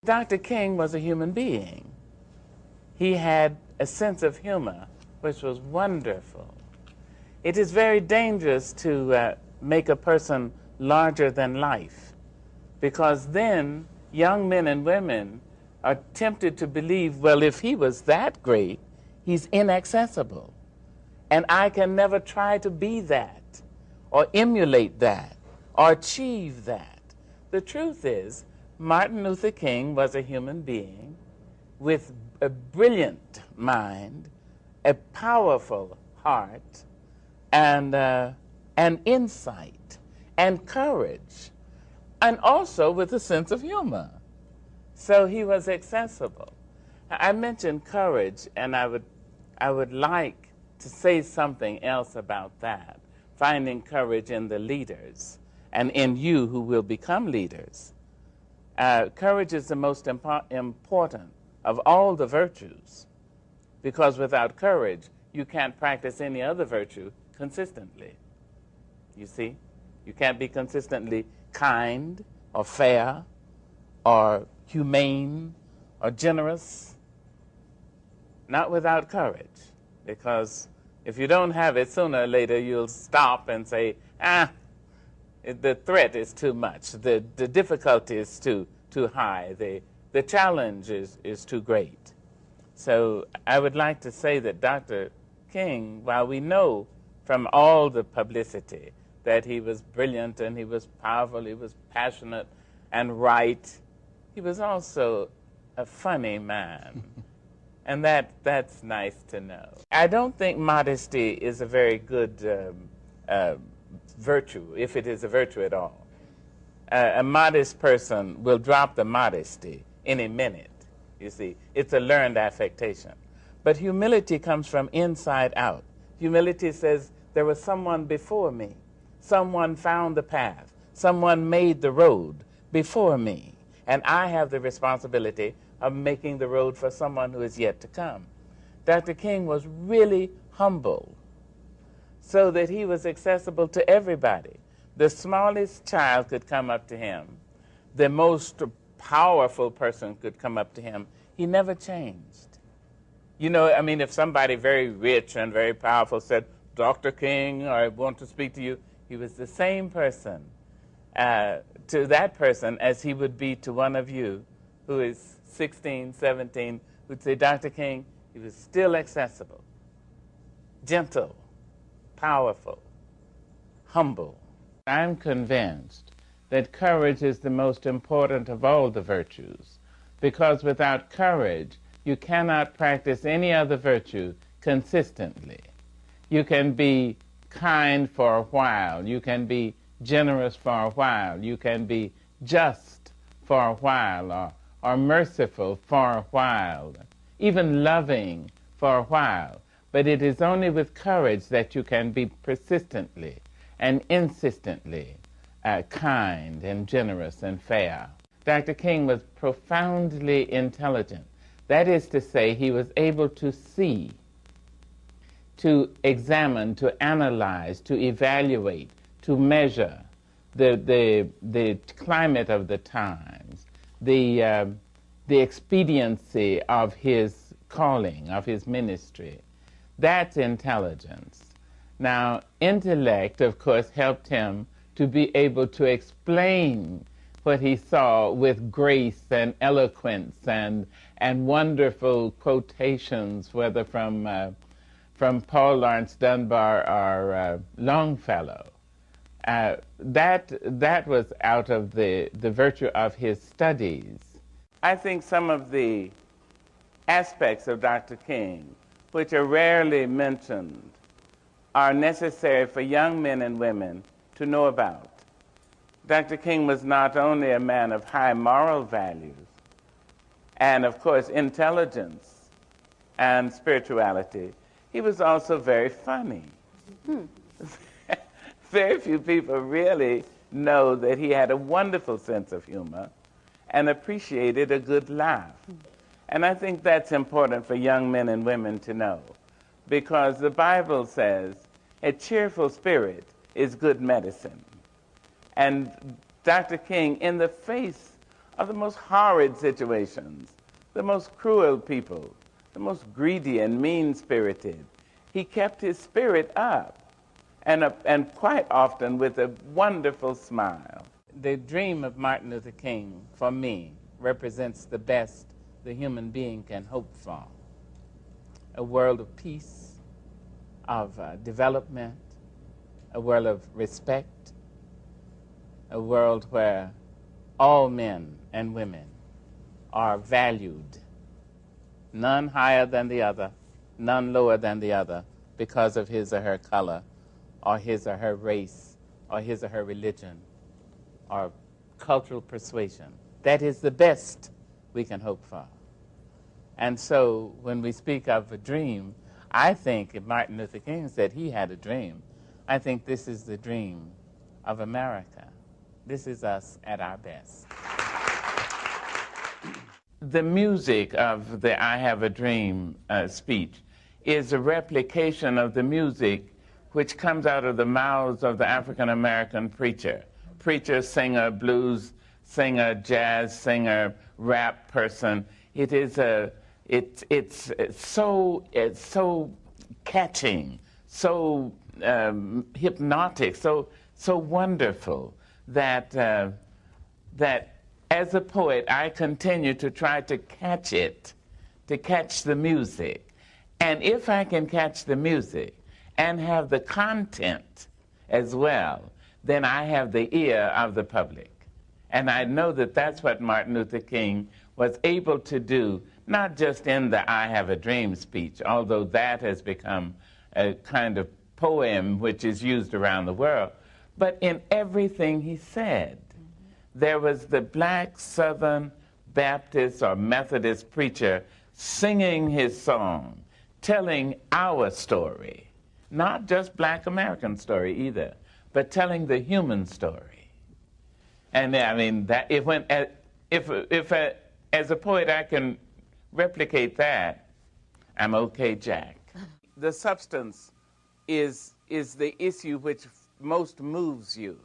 Dr. King was a human being. He had a sense of humor, which was wonderful. It is very dangerous to make a person larger than life, because then young men and women are tempted to believe, well, if he was that great, he's inaccessible. And I can never try to be that, or emulate that, or achieve that. The truth is, Martin Luther King was a human being with a brilliant mind, a powerful heart, and insight, and courage, and also with a sense of humor. So he was accessible. I mentioned courage, and I would like to say something else about that, finding courage in the leaders and in you who will become leaders. Courage is the most important of all the virtues, because without courage, you can't practice any other virtue consistently. You see? You can't be consistently kind or fair or humane or generous, not without courage. Because if you don't have it, sooner or later you'll stop and say, the threat is too much, the difficulty is too high, the challenge is too great. So I would like to say that Dr. King, while we know from all the publicity that he was brilliant and he was powerful, he was passionate and right, he was also a funny man. And that's nice to know. I don't think modesty is a very good virtue, if it is a virtue at all. A modest person will drop the modesty in a minute, you see. It's a learned affectation. But humility comes from inside out. Humility says, there was someone before me. Someone found the path. Someone made the road before me. And I have the responsibility of making the road for someone who is yet to come. Dr. King was really humble, so that he was accessible to everybody. The smallest child could come up to him. The most powerful person could come up to him. He never changed. You know, I mean, if somebody very rich and very powerful said, Dr. King, I want to speak to you, he was the same person to that person as he would be to one of you who is 16, 17, who'd say, Dr. King, he was still accessible, gentle, powerful, humble. I'm convinced that courage is the most important of all the virtues, because without courage, you cannot practice any other virtue consistently. You can be kind for a while, you can be generous for a while, you can be just for a while, or merciful for a while, even loving for a while. But it is only with courage that you can be persistently and insistently kind and generous and fair. Dr. King was profoundly intelligent. That is to say, he was able to see, to examine, to analyze, to evaluate, to measure the climate of the times, the expediency of his calling, of his ministry. That's intelligence. Now, intellect, of course, helped him to be able to explain what he saw with grace and eloquence and wonderful quotations, whether from Paul Laurence Dunbar or Longfellow. That was out of the virtue of his studies. I think some of the aspects of Dr. King, which are rarely mentioned, are necessary for young men and women to know about. Dr. King was not only a man of high moral values and, of course, intelligence and spirituality, he was also very funny. Very few people really know that he had a wonderful sense of humor and appreciated a good laugh. And I think that's important for young men and women to know, because the Bible says a cheerful spirit is good medicine. And Dr. King, in the face of the most horrid situations, the most cruel people, the most greedy and mean-spirited. He kept his spirit up, and quite often with a wonderful smile. The dream of Martin Luther King, for me, represents the best the human being can hope for. A world of peace, of development, a world of respect, a world where all men and women are valued, none higher than the other, none lower than the other, because of his or her color, or his or her race, or his or her religion, or cultural persuasion. That is the best we can hope for. And so when we speak of a dream, I think if Martin Luther King said he had a dream, I think this is the dream of America. This is us at our best. The music of the I Have a Dream speech is a replication of the music which comes out of the mouths of the African-American preacher. Preacher, singer, blues singer, jazz singer, rap person. It is it's so catching, so hypnotic, so wonderful that that as a poet I continue to try to catch it, to catch the music. And if I can catch the music and have the content as well, then I have the ear of the public. And I know that that's what Martin Luther King was able to do, not just in the I Have a Dream speech, although that has become a kind of poem which is used around the world, but in everything he said. There was the black Southern Baptist or Methodist preacher singing his song, telling our story, not just black American story either, but telling the human story. And I mean, that if as a poet I can replicate that, I'm okay, Jack. The substance is the issue which most moves you.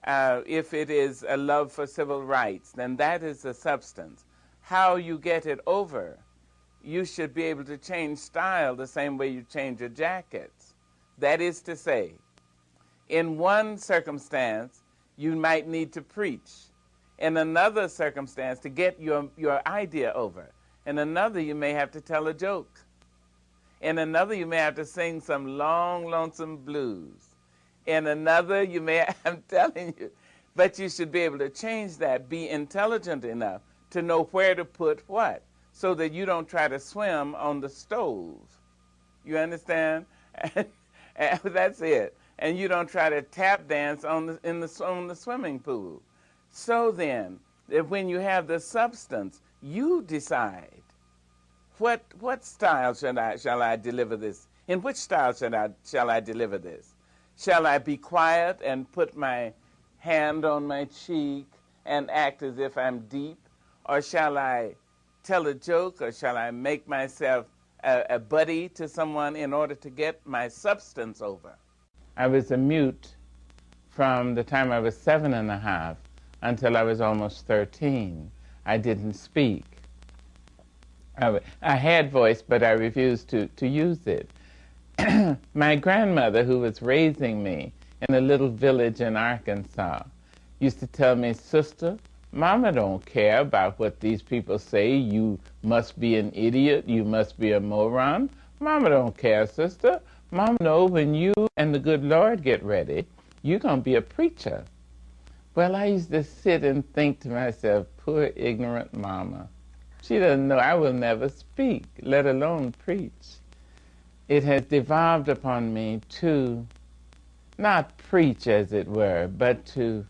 If it is a love for civil rights, then that is the substance. How you get it over, you should be able to change style the same way you change your jackets. That is to say, in one circumstance, you might need to preach. In another circumstance, to get your idea over. In another, you may have to tell a joke. In another, you may have to sing some long, lonesome blues. In another, you may, I'm telling you, but you should be able to change that, be intelligent enough to know where to put what, so that you don't try to swim on the stove. You understand? And that's it. And you don't try to tap dance on the swimming pool. So then, if when you have the substance, you decide what style shall I deliver this? In which style shall I deliver this? Shall I be quiet and put my hand on my cheek and act as if I'm deep? Or shall I tell a joke? Or shall I make myself a buddy to someone in order to get my substance over? I was a mute from the time I was 7.5 until I was almost 13. I didn't speak. I had voice, but I refused to use it. My grandmother, who was raising me in a little village in Arkansas, used to tell me, "Sister, Mama don't care about what these people say. You must be an idiot. You must be a moron. Mama don't care, sister. Mama know when you and the good Lord get ready, you're going to be a preacher." Well, I used to sit and think to myself, poor ignorant Mama. She doesn't know I will never speak, let alone preach. It has devolved upon me to not preach, as it were, but to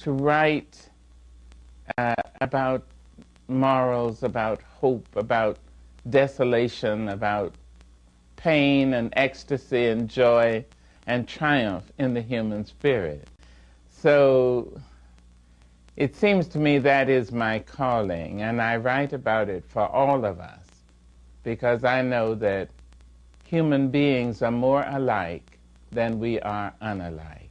write about morals, about hope, about desolation, about pain and ecstasy and joy and triumph in the human spirit. So it seems to me that is my calling, and I write about it for all of us, because I know that human beings are more alike than we are unalike.